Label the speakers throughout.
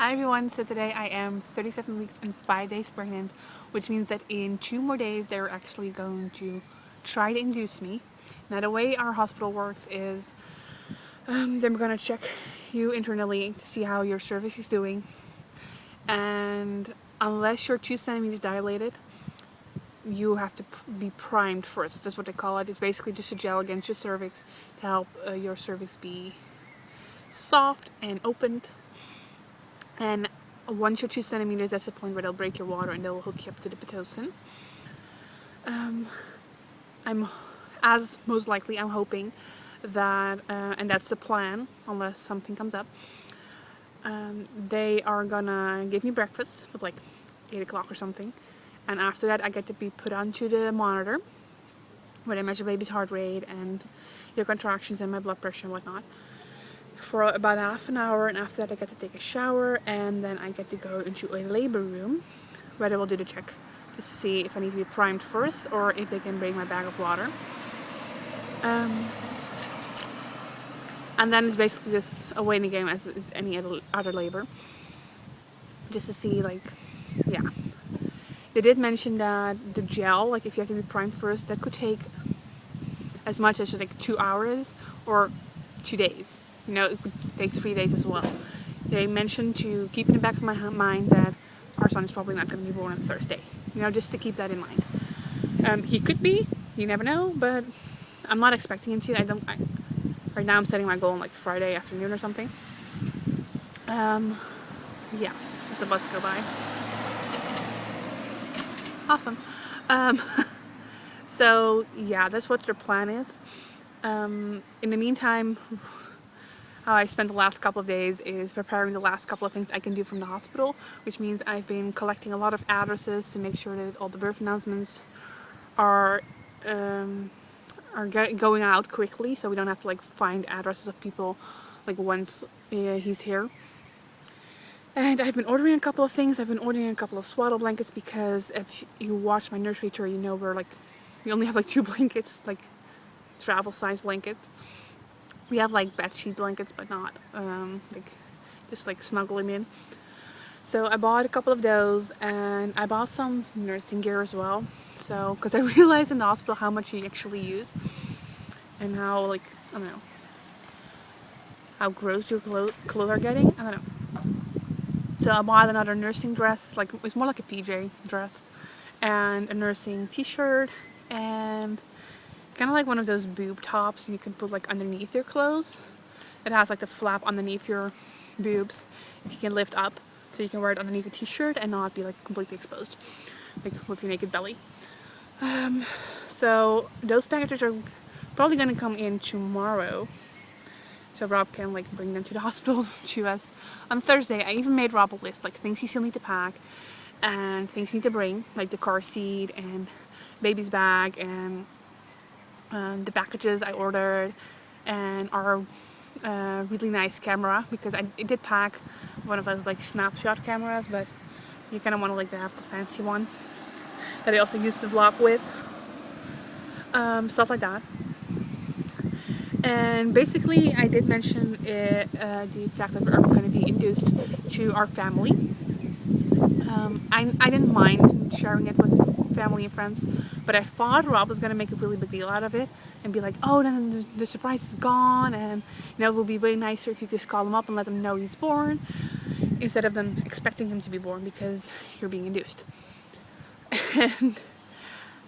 Speaker 1: Hi everyone, so today I am 37 weeks and 5 days pregnant, which means that in 2 more days they're actually going to try to induce me. Now the way our hospital works is they're going to check you internally to see how your cervix is doing, and unless you're 2 centimeters dilated, you have to be primed first. That's what they call it. It's basically just a gel against your cervix to help your cervix be soft and opened. And once you're 2 centimeters, that's the point where they'll break your water and they'll hook you up to the Pitocin. I'm hoping that, and that's the plan, unless something comes up, they are gonna give me breakfast at like 8 o'clock or something. And after that, I get to be put onto the monitor where they measure baby's heart rate and your contractions and my blood pressure and whatnot for about half an hour, and after that I get to take a shower, and then I get to go into a labor room where they will do the check just to see if I need to be primed first or if they can bring my bag of water. And then it's basically just a waiting game as any other labor, just to see, like, yeah. They did mention that the gel, like if you have to be primed first, that could take as much as like 2 hours or 2 days. You know, it could take 3 days as well. They mentioned to keep in the back of my mind that our son is probably not going to be born on Thursday. You know, just to keep that in mind. He could be, you never know, but I'm not expecting him to. Right now I'm setting my goal on like Friday afternoon or something. Yeah, let the bus go by. Awesome. So yeah, that's what their plan is. In the meantime, how I spent the last couple of days is preparing the last couple of things I can do from the hospital, which means I've been collecting a lot of addresses to make sure that all the birth announcements are going out quickly, so we don't have to like find addresses of people like once he's here. And I've been ordering a couple of things. I've been ordering a couple of swaddle blankets because if you watch my nursery tour, you know we only have like 2 blankets, like travel size blankets. We have like bed sheet blankets, but not just like snuggling in. So I bought a couple of those, and I bought some nursing gear as well. So, because I realized in the hospital how much you actually use, and how, like, I don't know, how gross your clothes are getting. I don't know. So I bought another nursing dress, like it's more like a PJ dress, and a nursing t-shirt, and kind of like one of those boob tops you can put like underneath your clothes. It has like the flap underneath your boobs if you can lift up, so you can wear it underneath a t-shirt and not be like completely exposed, like with your naked belly. So those packages are probably gonna come in tomorrow, so Rob can like bring them to the hospital to us on Thursday. I even made Rob a list, like things he still need to pack and things he need to bring, like the car seat and baby's bag and the packages I ordered, and our really nice camera, because I did pack one of those like snapshot cameras, but you kind of want to like have the fancy one that I also used to vlog with, stuff like that. And basically I did mention the fact that we're going to be induced to our family. I didn't mind sharing it with family and friends, but I thought Rob was going to make a really big deal out of it and be like, oh, then the surprise is gone, and you know, it would be way nicer if you just call him up and let him know he's born, instead of them expecting him to be born because you're being induced. And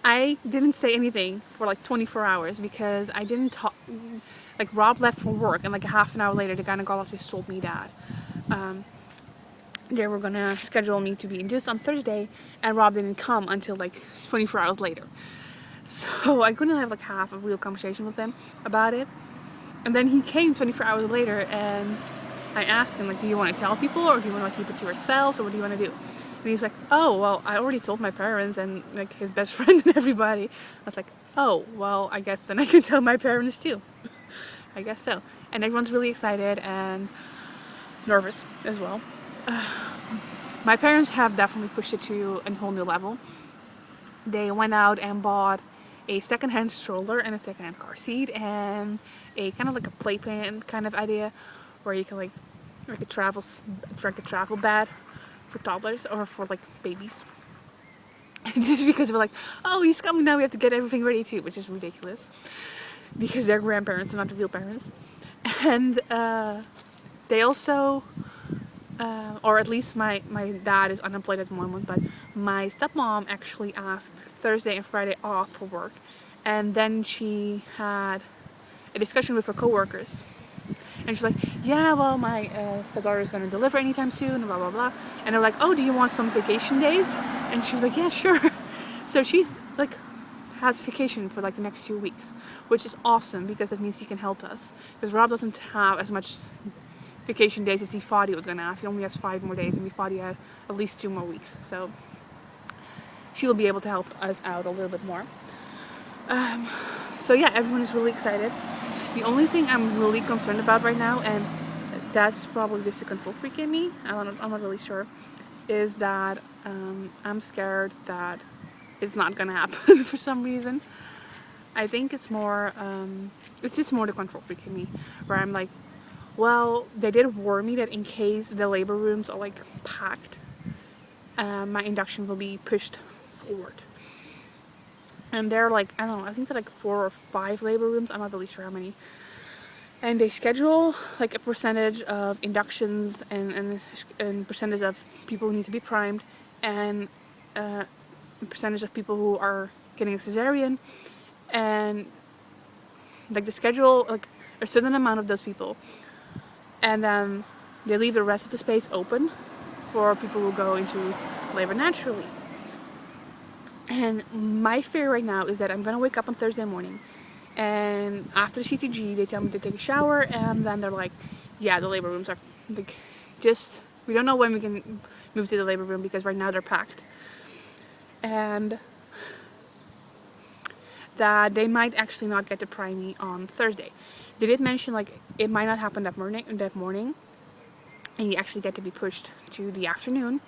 Speaker 1: I didn't say anything for like 24 hours because I didn't talk. Like, Rob left for work, and like a half an hour later the gynecologist told me that they were gonna schedule me to be induced on Thursday, and Rob didn't come until like 24 hours later. So I couldn't have like half a real conversation with him about it. And then he came 24 hours later, and I asked him, like, do you want to tell people, or do you want to like keep it to yourselves, or what do you want to do? And he's like, oh, well, I already told my parents and like his best friend and everybody. I was like, oh, well, I guess then I can tell my parents too. I guess so. And everyone's really excited and nervous as well. My parents have definitely pushed it to a whole new level. They went out and bought a secondhand stroller and a secondhand car seat and a kind of like a playpen kind of idea where you can like like a travel bag for toddlers or for like babies. Just because we're like, oh, he's coming now, we have to get everything ready too, which is ridiculous because they're grandparents and not the real parents. And they also, or at least my dad is unemployed at the moment, but my stepmom actually asked Thursday and Friday off for work, and then she had a discussion with her coworkers. And she's like, yeah, well, my stepdaughter is going to deliver anytime soon, blah, blah, blah. And they're like, oh, do you want some vacation days? And she's like, yeah, sure. So she's like, has vacation for like the next 2 weeks, which is awesome because that means he can help us. Because Rob doesn't have as much vacation days as he thought he was going to have. He only has 5 more days, and we thought he had at least 2 more weeks. So she will be able to help us out a little bit more. So yeah, everyone is really excited. The only thing I'm really concerned about right now, and that's probably just a control freak in me, I'm not really sure, is that I'm scared that it's not gonna happen for some reason. I think it's more, it's just more the control freak in me, where I'm like, well, they did warn me that in case the labor rooms are like packed, my induction will be pushed forward. And they're like, I don't know, I think they're like 4 or 5 labor rooms, I'm not really sure how many. And they schedule like a percentage of inductions and percentage of people who need to be primed, and a percentage of people who are getting a cesarean, and like the schedule like a certain amount of those people, and then they leave the rest of the space open for people who go into labor naturally. And my fear right now is that I'm gonna wake up on Thursday morning, and after the CTG they tell me to take a shower, and then they're like, yeah, the labor rooms are like, just, we don't know when we can move to the labor room because right now they're packed. And that they might actually not get to prime me on Thursday. They did mention like it might not happen that morning, and you actually get to be pushed to the afternoon,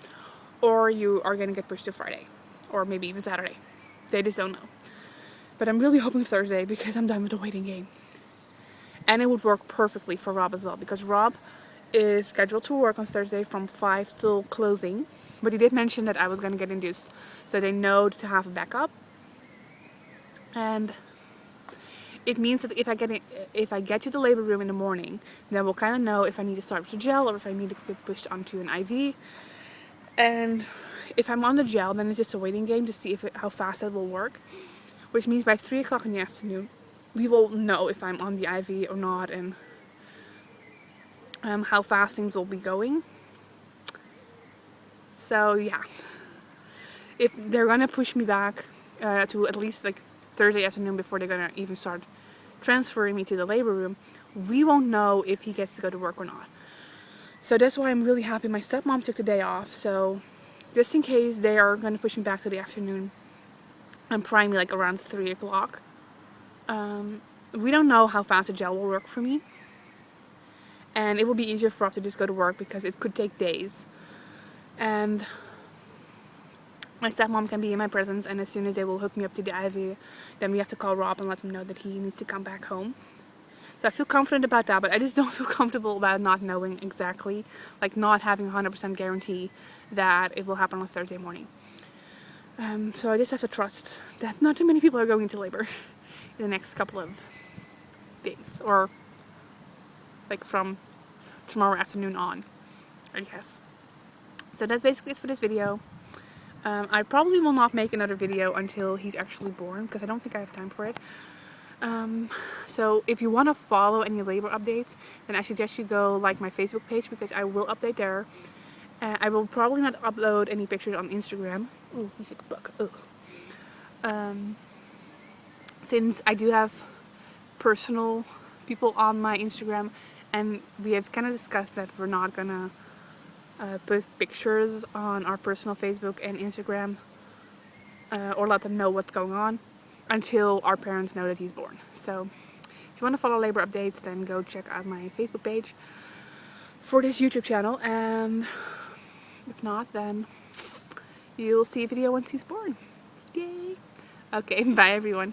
Speaker 1: or you are gonna get pushed to Friday, or maybe even Saturday. They just don't know. But I'm really hoping Thursday because I'm done with the waiting game. And it would work perfectly for Rob as well, because Rob is scheduled to work on Thursday from 5 till closing. But he did mention that I was going to get induced, so they know to have a backup. And it means that if I get to the labor room in the morning, then we'll kind of know if I need to start with the gel or if I need to get pushed onto an IV. And if I'm on the gel, then it's just a waiting game to see how fast that will work. Which means by 3 o'clock in the afternoon, we will know if I'm on the IV or not, and how fast things will be going. So yeah, if they're gonna push me back to at least like Thursday afternoon before they're gonna even start transferring me to the labor room, we won't know if he gets to go to work or not. So that's why I'm really happy my stepmom took the day off. So just in case they are gonna push me back to the afternoon and prime me like around 3 o'clock. We don't know how fast the gel will work for me. And it will be easier for us to just go to work because it could take days. And my stepmom can be in my presence, and as soon as they will hook me up to the IV, then we have to call Rob and let him know that he needs to come back home. So I feel confident about that, but I just don't feel comfortable about not knowing exactly, like not having 100% guarantee that it will happen on Thursday morning. So I just have to trust that not too many people are going into labor in the next couple of days, or like from tomorrow afternoon on, I guess. So that's basically it for this video. I probably will not make another video until he's actually born because I don't think I have time for it. So if you want to follow any labor updates, then I suggest you go like my Facebook page because I will update there. I will probably not upload any pictures on Instagram. Ooh, he's like a bug. Since I do have personal people on my Instagram, and we have kind of discussed that we're not gonna put pictures on our personal Facebook and Instagram or let them know what's going on until our parents know that he's born. So if you want to follow labor updates, then go check out my Facebook page for this YouTube channel, and if not, then you'll see a video once he's born. Yay! Okay, bye everyone.